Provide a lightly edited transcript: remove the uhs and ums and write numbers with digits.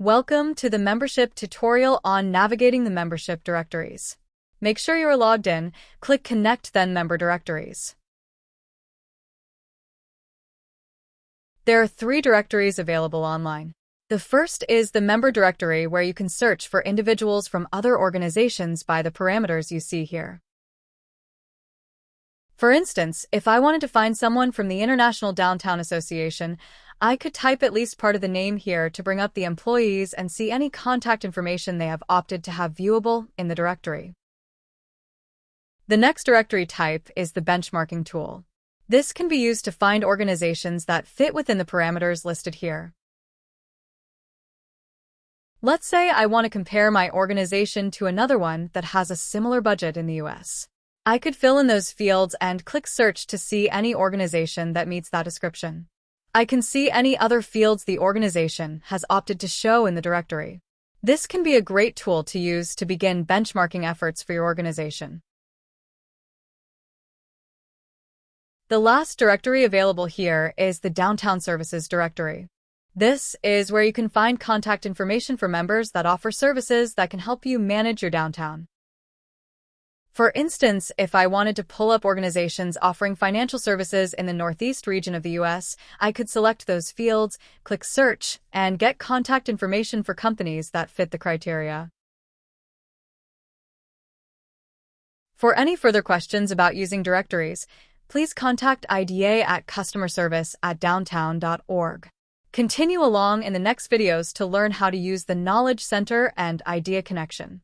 Welcome to the membership tutorial on navigating the membership directories. Make sure you are logged in, click Connect then Member Directories. There are 3 directories available online. The first is the member directory where you can search for individuals from other organizations by the parameters you see here. For instance, if I wanted to find someone from the International Downtown Association, I could type at least part of the name here to bring up the employees and see any contact information they have opted to have viewable in the directory. The next directory type is the benchmarking tool. This can be used to find organizations that fit within the parameters listed here. Let's say I want to compare my organization to another one that has a similar budget in the US. I could fill in those fields and click Search to see any organization that meets that description. I can see any other fields the organization has opted to show in the directory. This can be a great tool to use to begin benchmarking efforts for your organization. The last directory available here is the Downtown Services directory. This is where you can find contact information for members that offer services that can help you manage your downtown. For instance, if I wanted to pull up organizations offering financial services in the Northeast region of the US, I could select those fields, click Search, and get contact information for companies that fit the criteria. For any further questions about using directories, please contact IDA at customerservice@downtown.org. Continue along in the next videos to learn how to use the Knowledge Center and IDEA connection.